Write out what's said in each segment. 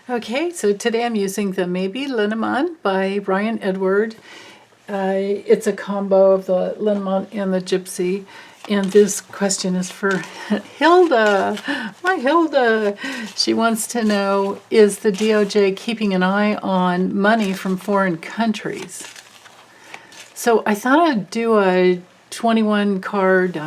Okay, so today I'm using the Maybe Linnemon by Brian Edward. It's a combo of the Linnemon and the Gypsy. And this question is for Hilda. My Hilda. She wants to know, is the DOJ keeping an eye on money from foreign countries? So I thought I'd do a 21 card,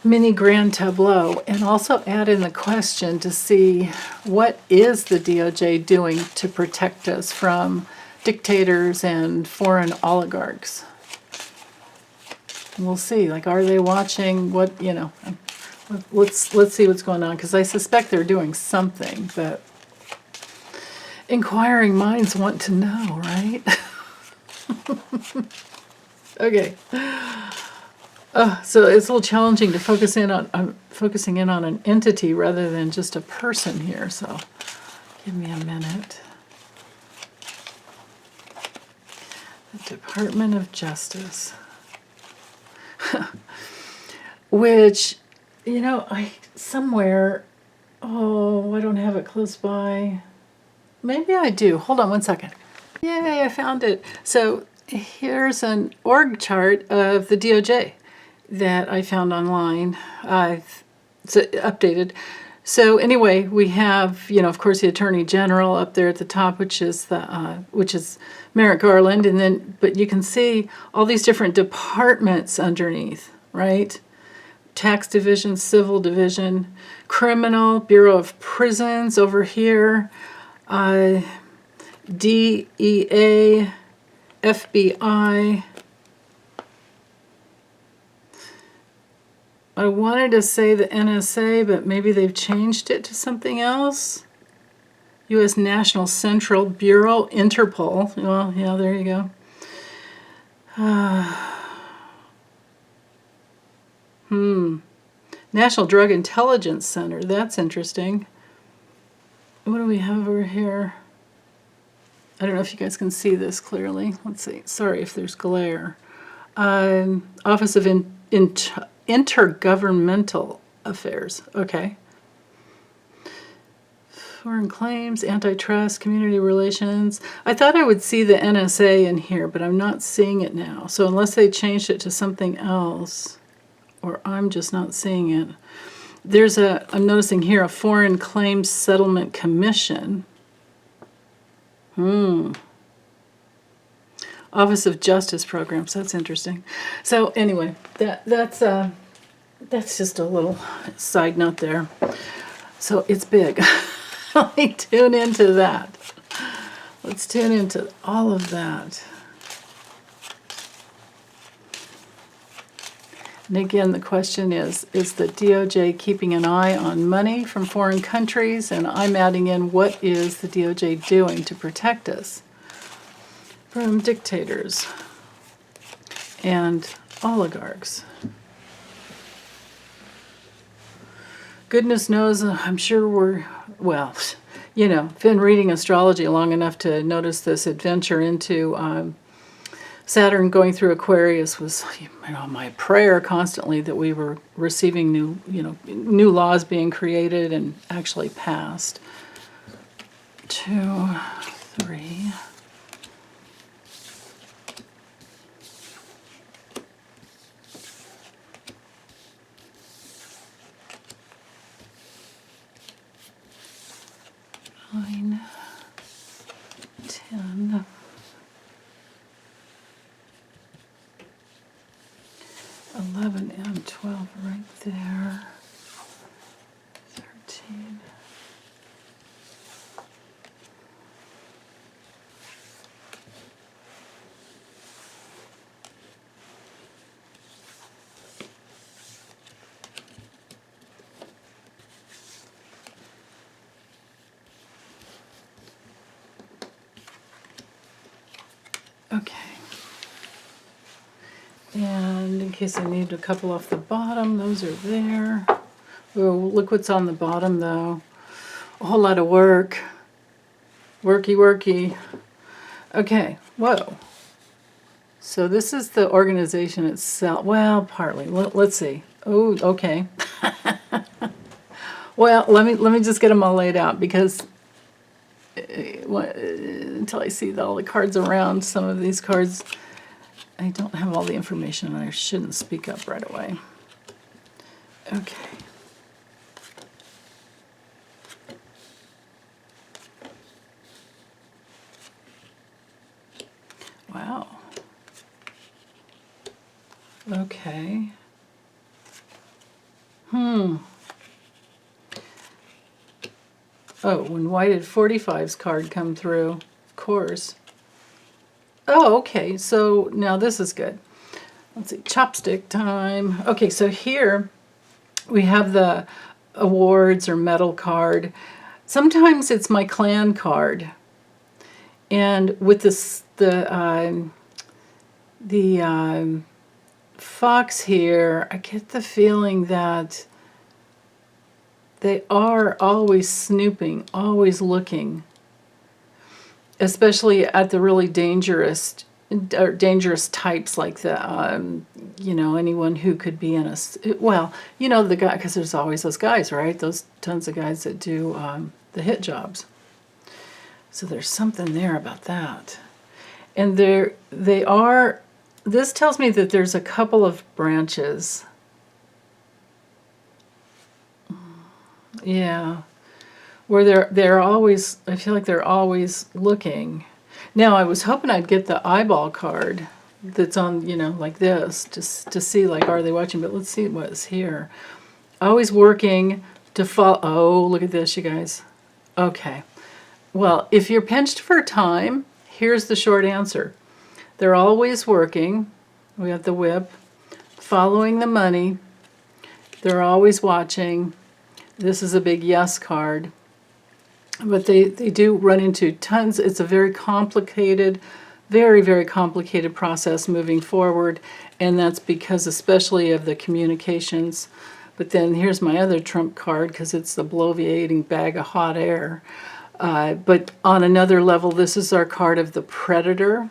mini grand tableau, and also add in the question to see what is the DOJ doing to protect us from dictators and foreign oligarchs. We'll see, like, are they watching what, let's see what's going on, because I suspect they're doing something, but inquiring minds want to know, right? Okay. So it's a little challenging to focus in on, I'm focusing in on an entity rather than just a person here, so give me a minute. The Department of Justice. Which, I don't have it close by. Maybe I do. Hold on one second. Yay, I found it. So here's an org chart of the DOJ that I found online. It's updated. So anyway, we have, of course, the Attorney General up there at the top, which is Merrick Garland, and then, but you can see all these different departments underneath, right? Tax Division, Civil Division, Criminal, Bureau of Prisons over here, DEA, FBI. I wanted to say the NSA, but maybe they've changed it to something else. U.S. National Central Bureau, Interpol. Well, yeah, there you go. National Drug Intelligence Center. That's interesting. What do we have over here? I don't know if you guys can see this clearly. Let's see. Sorry if there's glare. Office of Intergovernmental Affairs. Okay. Foreign claims, antitrust, community relations. I thought I would see the NSA in here, but I'm not seeing it now. So unless they changed it to something else, or I'm just not seeing it. I'm noticing here, a Foreign Claims Settlement Commission. Office of Justice Programs. That's interesting. So anyway, that's just a little side note there. So it's big. Let me tune into that. Let's tune into all of that. And again, the question is the DOJ keeping an eye on money from foreign countries? And I'm adding in, what is the DOJ doing to protect us from dictators and oligarchs? Goodness knows, I'm sure been reading astrology long enough to notice this adventure into Saturn going through Aquarius was, my prayer constantly that we were receiving new laws being created and actually passed. 2, 3. Nine, 10, 11 and 12 right there, 13. Okay. And in case I need a couple off the bottom, those are there. Oh, look what's on the bottom, though. A whole lot of work. Worky, worky. Okay, whoa. So this is the organization itself. Well, partly. Let's see. Oh, okay. Well, let me just get them all laid out, because until I see all the cards around, some of these cards, I don't have all the information, and I shouldn't speak up right away. Okay. Wow. Okay. Oh, when White at 45's card come through, of course. Oh, okay, so now this is good. Let's see, chopstick time. Okay, so here we have the awards or medal card. Sometimes it's my clan card. And with this, the fox here, I get the feeling that they are always snooping, always looking, especially at the really dangerous types, like the, anyone who could be in a, well, the guy, because there's always those guys, right? Those tons of guys that do the hit jobs. So there's something there about that. And this tells me that there's a couple of branches. Yeah. Where they're always, I feel like they're always looking. Now, I was hoping I'd get the eyeball card that's on, like this, just to see, like, are they watching? But let's see what's here. Always working to follow. Oh, look at this, you guys. Okay. Well, if you're pinched for time, here's the short answer. They're always working. We have the whip. Following the money. They're always watching. This is a big yes card. But they do run into tons. It's a very complicated, very, very complicated process moving forward. And that's because especially of the communications. But then here's my other trump card, because it's the bloviating bag of hot air. But on another level, this is our card of the predator.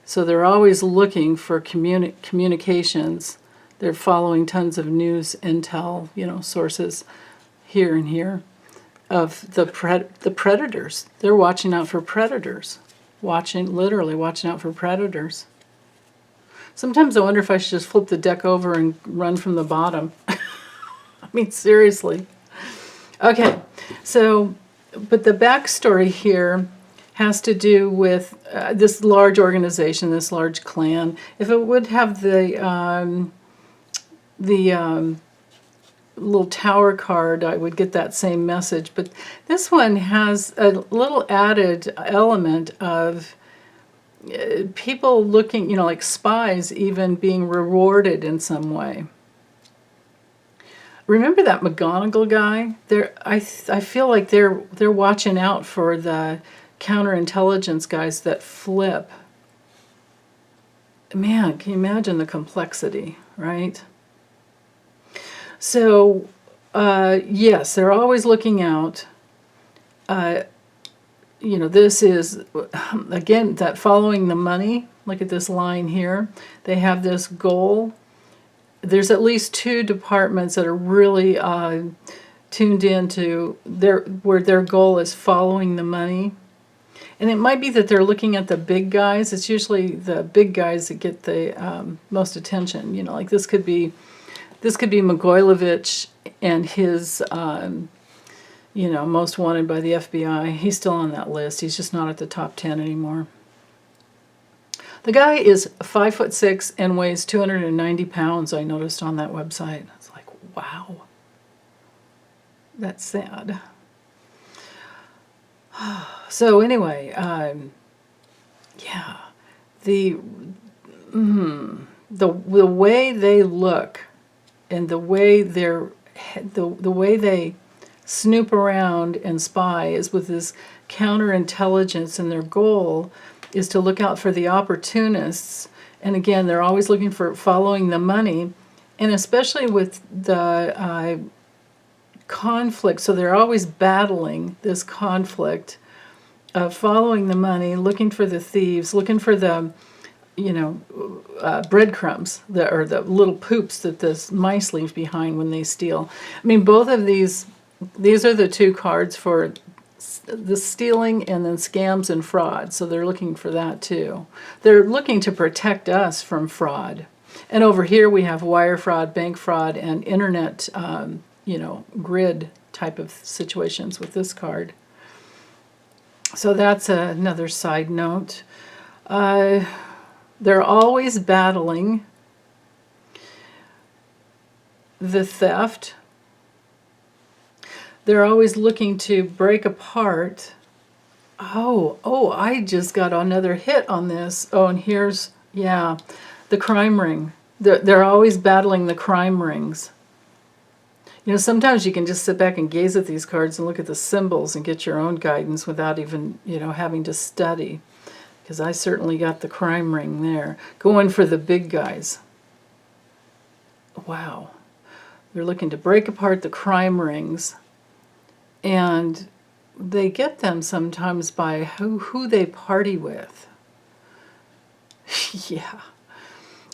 So they're always looking for communications. They're following tons of news, intel, sources here and here of the predators. They're watching out for predators. Literally watching out for predators. Sometimes I wonder if I should just flip the deck over and run from the bottom. I mean, seriously. Okay, so, but the backstory here has to do with this large organization, this large clan. If it would have the little tower card, I would get that same message. But this one has a little added element of people looking, like spies even being rewarded in some way. Remember that McGonagall guy? I feel like they're watching out for the counterintelligence guys that flip. Man, can you imagine the complexity, right? So, yes, they're always looking out. This is, again, that following the money. Look at this line here. They have this goal. There's at least 2 departments that are really tuned into where their goal is following the money. And it might be that they're looking at the big guys. It's usually the big guys that get the most attention. Like this could be Mogilevich and his, most wanted by the FBI. He's still on that list. He's just not at the top 10 anymore. The guy is 5'6" and weighs 290 pounds, I noticed on that website. It's like, wow. That's sad. So anyway, yeah, the way they look and the way the way they snoop around and spy is with this counterintelligence, and their goal is to look out for the opportunists. And again, they're always looking for following the money, and especially with the conflict. So they're always battling this conflict of following the money, looking for the thieves, looking for the breadcrumbs, or the little poops that the mice leave behind when they steal. I mean, both of these these are the two cards for the stealing and then scams and fraud. So they're looking for that too. They're looking to protect us from fraud. And over here we have wire fraud, bank fraud, and internet, grid type of situations with this card. So that's another side note. They're always battling the theft. They're always looking to break apart. Oh, I just got another hit on this. Oh, and here's, yeah, the crime ring. They're always battling the crime rings. You know, sometimes you can just sit back and gaze at these cards and look at the symbols and get your own guidance without even, having to study. Because I certainly got the crime ring there. Going for the big guys. Wow. They're looking to break apart the crime rings. And they get them sometimes by who they party with. Yeah.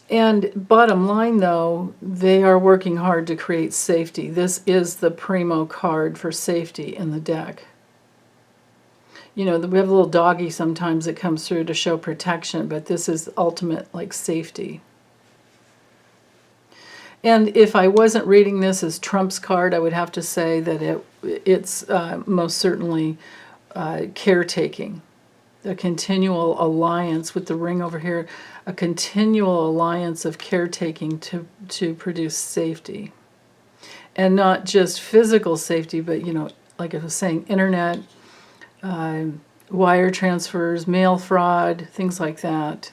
And bottom line, though, they are working hard to create safety. This is the primo card for safety in the deck. We have a little doggy sometimes that comes through to show protection, but this is ultimate, safety. And if I wasn't reading this as Trump's card, I would have to say that it's most certainly caretaking. A continual alliance with the ring over here, a continual alliance of caretaking to produce safety. And not just physical safety, but, like I was saying, internet, wire transfers, mail fraud, things like that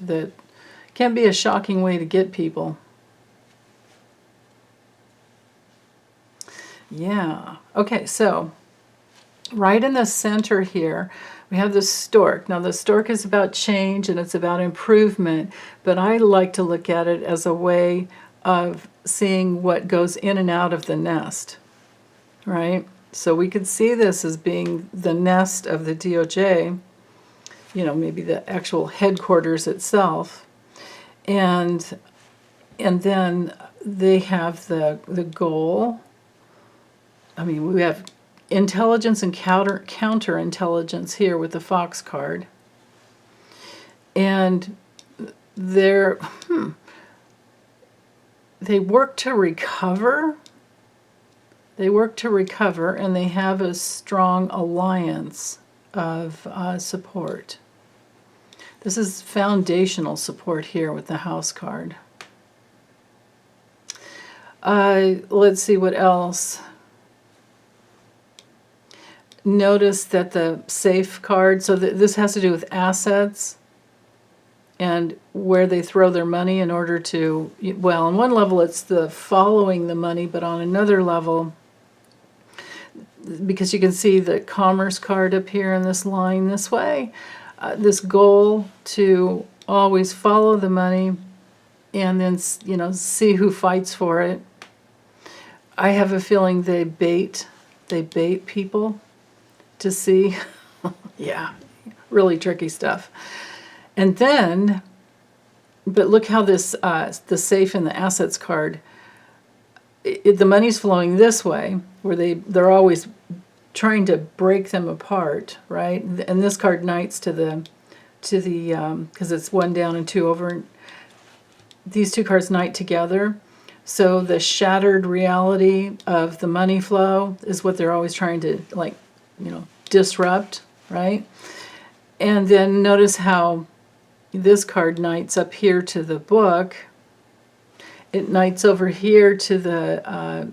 can be a shocking way to get people. Yeah. Okay, so right in the center here, we have the stork. Now, the stork is about change and it's about improvement, but I like to look at it as a way of seeing what goes in and out of the nest, right? So we could see this as being the nest of the DOJ, maybe the actual headquarters itself. And then they have the goal. I mean, we have intelligence and counterintelligence here with the fox card. And they work to recover. They work to recover, and they have a strong alliance of support. This is foundational support here with the house card. Let's see what else. Notice that the safe card, so this has to do with assets and where they throw their money in order to, well, on one level it's the following the money, but on another level, because you can see the commerce card up here in this line this way, this goal to always follow the money and then, see who fights for it. I have a feeling they bait people to see. Yeah, really tricky stuff. And then, but look how this, the safe and the assets card, the money's flowing this way, where they're always trying to break them apart, right? And this card knights to the, because it's one down and two over. These two cards knight together. So the shattered reality of the money flow is what they're always trying to, disrupt, right? And then notice how this card knights up here to the book. It knights over here to the,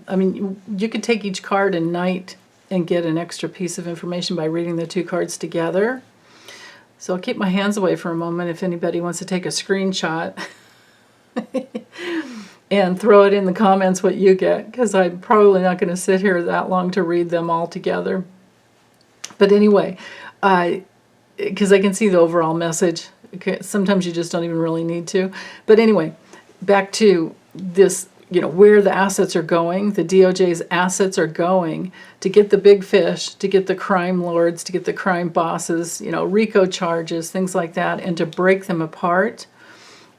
you could take each card and knight and get an extra piece of information by reading the two cards together. So I'll keep my hands away for a moment if anybody wants to take a screenshot and throw it in the comments what you get, because I'm probably not going to sit here that long to read them all together. But anyway, because I can see the overall message. Sometimes you just don't even really need to. But anyway, back to this, where the assets are going, the DOJ's assets are going to get the big fish, to get the crime lords, to get the crime bosses, RICO charges, things like that, and to break them apart.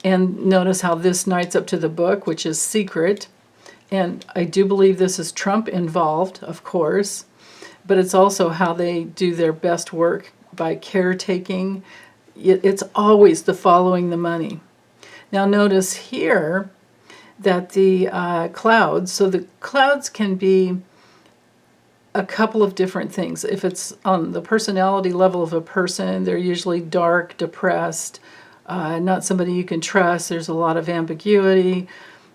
And notice how this knights up to the book, which is secret. And I do believe this is Trump involved, of course. but it's also how they do their best work by caretaking. It's always the following the money. Now notice here that the clouds, so the clouds can be a couple of different things. If it's on the personality level of a person, they're usually dark, depressed, not somebody you can trust. There's a lot of ambiguity.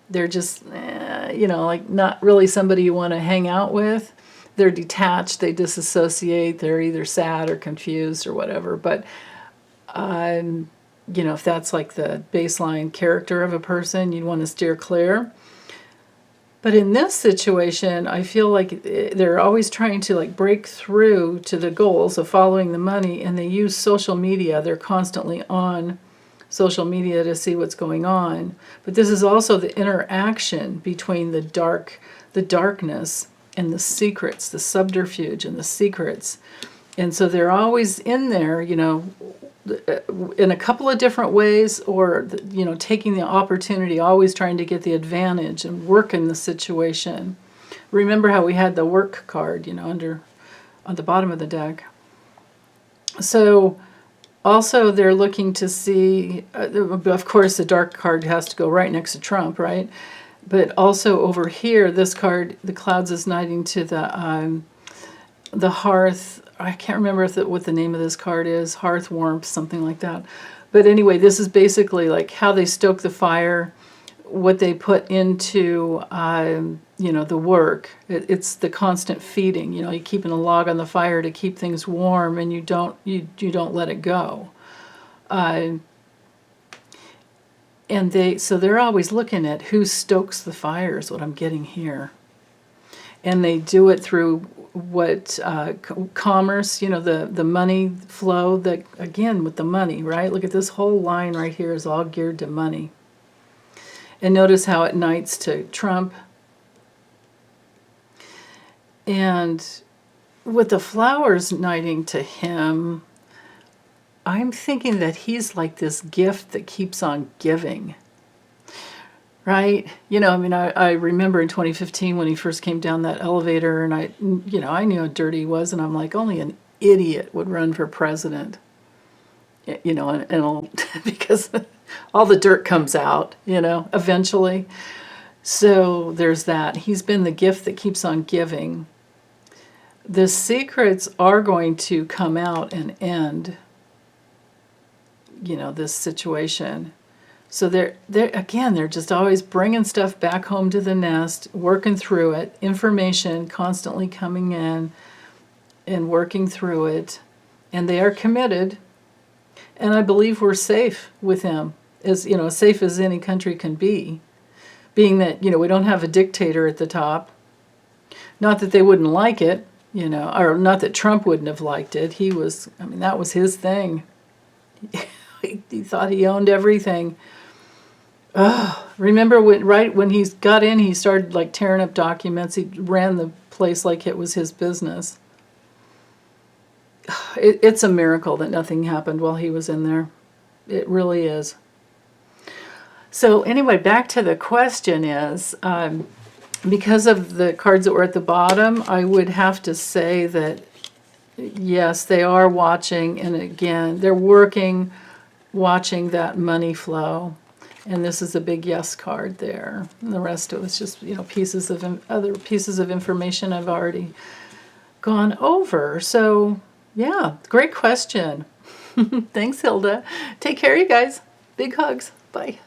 They're just, like not really somebody you want to hang out with. They're detached, they disassociate, they're either sad or confused or whatever. But, if that's like the baseline character of a person, you'd want to steer clear. But in this situation, I feel like they're always trying to like break through to the goals of following the money, and they use social media. They're constantly on social media to see what's going on. But this is also the interaction between the darkness and the secrets, the subterfuge and the secrets. And so they're always in there, in a couple of different ways, or, taking the opportunity, always trying to get the advantage and work in the situation. Remember how we had the work card, on the bottom of the deck. So also they're looking to see, of course, the dark card has to go right next to Trump, right? But also over here, this card, the clouds, is knighting to the hearth. I can't remember what the name of this card is, hearth warmth, something like that. But anyway, this is basically like how they stoke the fire, what they put into, the work. It's the constant feeding. You're keeping a log on the fire to keep things warm, and you don't let it go. And they're always looking at who stokes the fire is what I'm getting here. And they do it through what commerce, the money flow, that again with the money, right? Look at this whole line right here is all geared to money. And notice how it knights to Trump. And with the flowers knighting to him, I'm thinking that he's like this gift that keeps on giving. Right? I remember in 2015 when he first came down that elevator, and I knew how dirty he was, and I'm like, only an idiot would run for president. And because all the dirt comes out, eventually. So there's that. He's been the gift that keeps on giving. The secrets are going to come out and end, this situation. So they're just always bringing stuff back home to the nest, working through it, information constantly coming in and working through it. And they are committed. And I believe we're safe with them, as safe as any country can be, being that, we don't have a dictator at the top. Not that they wouldn't like it, or not that Trump wouldn't have liked it. That was his thing. He thought he owned everything. Remember when he got in, he started like tearing up documents. He ran the place like it was his business. It's a miracle that nothing happened while he was in there. It really is. So anyway, back to the question is, because of the cards that were at the bottom, I would have to say that, yes, they are watching, and again, they're watching that money flow. And this is a big yes card there. And the rest of it's just, other pieces of information I've already gone over. So, yeah, great question. Thanks, Hilda. Take care, you guys. Big hugs. Bye.